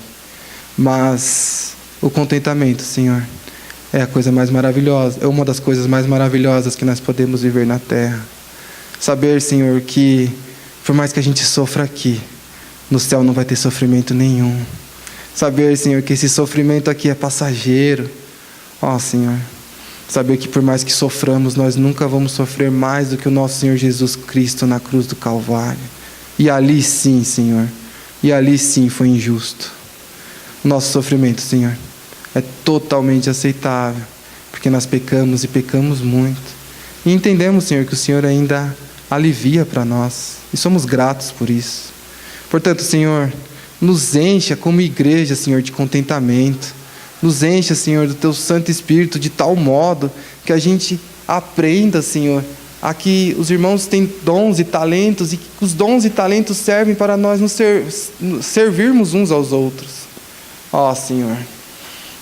Mas o contentamento, Senhor, é a coisa mais maravilhosa, é uma das coisas mais maravilhosas que nós podemos viver na terra. Saber, Senhor, que por mais que a gente sofra aqui, no céu não vai ter sofrimento nenhum. Saber, Senhor, que esse sofrimento aqui é passageiro. Senhor, saber que por mais que soframos, nós nunca vamos sofrer mais do que o nosso Senhor Jesus Cristo na cruz do Calvário. E ali sim, Senhor, e ali sim foi injusto. O nosso sofrimento, Senhor, é totalmente aceitável, porque nós pecamos e pecamos muito. E entendemos, Senhor, que o Senhor ainda alivia para nós, e somos gratos por isso. Portanto, Senhor, nos encha como igreja, Senhor, de contentamento. Nos encha, Senhor, do Teu Santo Espírito de tal modo que a gente aprenda, Senhor, a que os irmãos têm dons e talentos e que os dons e talentos servem para nós nos servirmos uns aos outros. Senhor,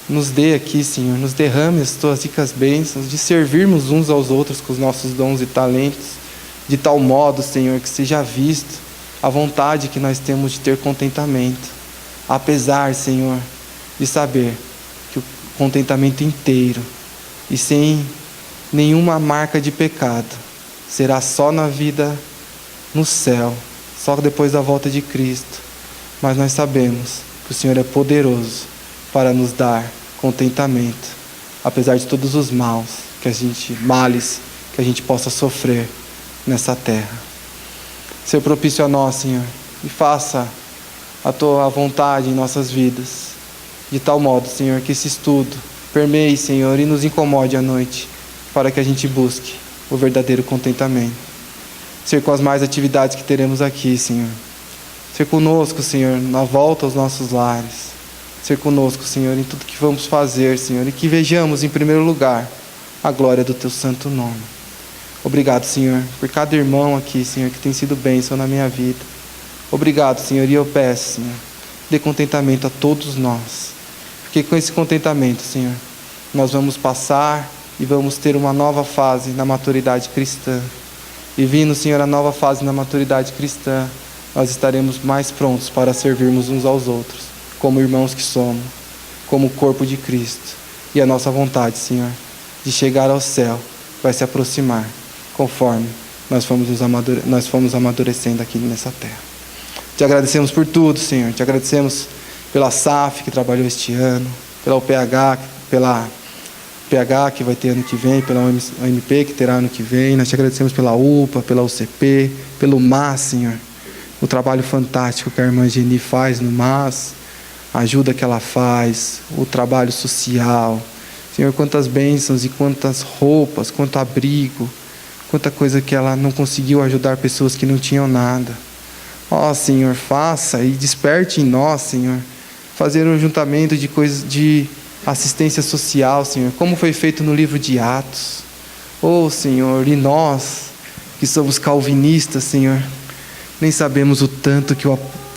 nos dê aqui, Senhor, nos derrame as Tuas ricas bênçãos de servirmos uns aos outros com os nossos dons e talentos, de tal modo, Senhor, que seja visto a vontade que nós temos de ter contentamento, apesar, Senhor, de saber que o contentamento inteiro e sem nenhuma marca de pecado será só na vida no céu, só depois da volta de Cristo. Mas nós sabemos que o Senhor é poderoso para nos dar contentamento, apesar de todos os males que a gente possa sofrer nessa terra. Ser propício a nós, Senhor, e faça a Tua vontade em nossas vidas, de tal modo, Senhor, que esse estudo permeie, Senhor, e nos incomode à noite, para que a gente busque o verdadeiro contentamento. Ser com as mais atividades que teremos aqui, Senhor. Ser conosco, Senhor, na volta aos nossos lares. Ser conosco, Senhor, em tudo que vamos fazer, Senhor, e que vejamos, em primeiro lugar, a glória do Teu santo nome. Obrigado, Senhor, por cada irmão aqui, Senhor, que tem sido bênção na minha vida. Obrigado, Senhor, e eu peço, Senhor, dê contentamento a todos nós. Porque com esse contentamento, Senhor, nós vamos passar e vamos ter uma nova fase na maturidade cristã. E vindo, Senhor, a nova fase na maturidade cristã, nós estaremos mais prontos para servirmos uns aos outros, como irmãos que somos, como o corpo de Cristo. E a nossa vontade, Senhor, de chegar ao céu vai se aproximar, conforme nós fomos amadurecendo aqui nessa terra. Te agradecemos por tudo, Senhor. Te agradecemos pela SAF que trabalhou este ano, pela UPH, pela PH que vai ter ano que vem, pela OMP que terá ano que vem. Nós te agradecemos pela UPA, pela UCP, pelo MAS, Senhor. O trabalho fantástico que a irmã Geni faz no MAS, a ajuda que ela faz, o trabalho social. Senhor, quantas bênçãos e quantas roupas, quanto abrigo, quanta coisa que ela não conseguiu ajudar pessoas que não tinham nada. Ó, Senhor, faça e desperte em nós, Senhor, fazer um juntamento de coisas de assistência social, Senhor, como foi feito no livro de Atos. Ó, Senhor, e nós que somos calvinistas, Senhor, nem sabemos o tanto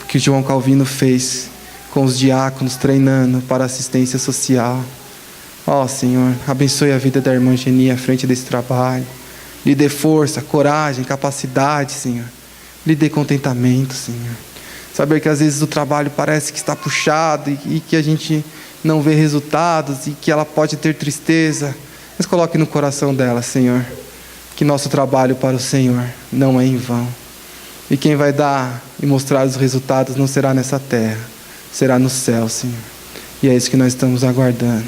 que João Calvino fez com os diáconos treinando para assistência social. Ó, Senhor, abençoe a vida da irmã Geni à frente desse trabalho. Lhe dê força, coragem, capacidade, Senhor. Lhe dê contentamento, Senhor. Saber que às vezes o trabalho parece que está puxado e que a gente não vê resultados e que ela pode ter tristeza. Mas coloque no coração dela, Senhor, que nosso trabalho para o Senhor não é em vão. E quem vai dar e mostrar os resultados não será nessa terra, será no céu, Senhor. E é isso que nós estamos aguardando.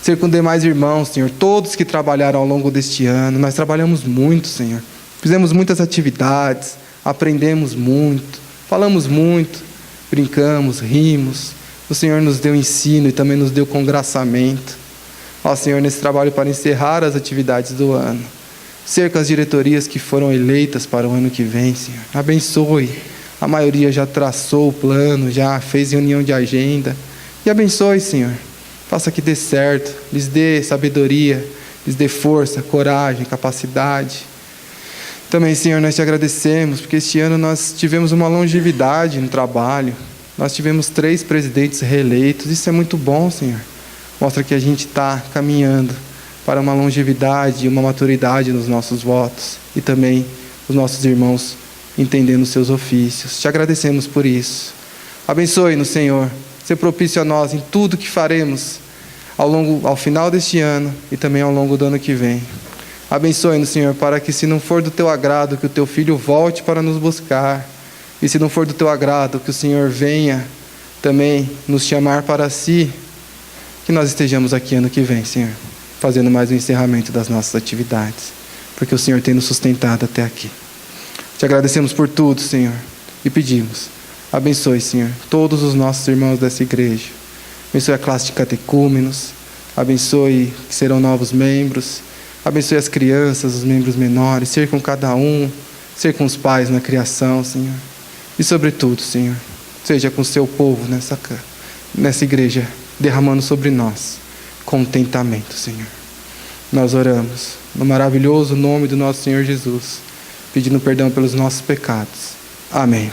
Ser com demais irmãos, Senhor, todos que trabalharam ao longo deste ano. Nós trabalhamos muito, Senhor. Fizemos muitas atividades, aprendemos muito, falamos muito, brincamos, rimos. O Senhor nos deu ensino e também nos deu congraçamento. Ó, Senhor, nesse trabalho para encerrar as atividades do ano. Ser com as diretorias que foram eleitas para o ano que vem, Senhor. Abençoe. A maioria já traçou o plano, já fez reunião de agenda. E abençoe, Senhor. Faça que dê certo, lhes dê sabedoria, lhes dê força, coragem, capacidade. Também, Senhor, nós te agradecemos, porque este ano nós tivemos uma longevidade no trabalho. Nós tivemos 3 presidentes reeleitos, isso é muito bom, Senhor. Mostra que a gente está caminhando para uma longevidade e uma maturidade nos nossos votos. E também os nossos irmãos entendendo os seus ofícios. Te agradecemos por isso. Abençoe-nos, Senhor. Ser propício a nós em tudo que faremos ao final deste ano e também ao longo do ano que vem. Abençoe-nos, Senhor, para que, se não for do Teu agrado, que o Teu Filho volte para nos buscar. E se não for do Teu agrado, que o Senhor venha também nos chamar para si. Que nós estejamos aqui ano que vem, Senhor, fazendo mais um encerramento das nossas atividades. Porque o Senhor tem nos sustentado até aqui. Te agradecemos por tudo, Senhor, e pedimos. Abençoe, Senhor, todos os nossos irmãos dessa igreja. Abençoe a classe de catecúmenos. Abençoe que serão novos membros. Abençoe as crianças, os membros menores. Ser com cada um. Ser com os pais na criação, Senhor. E sobretudo, Senhor, seja com o seu povo nessa igreja, derramando sobre nós contentamento, Senhor. Nós oramos no maravilhoso nome do nosso Senhor Jesus, pedindo perdão pelos nossos pecados. Amém.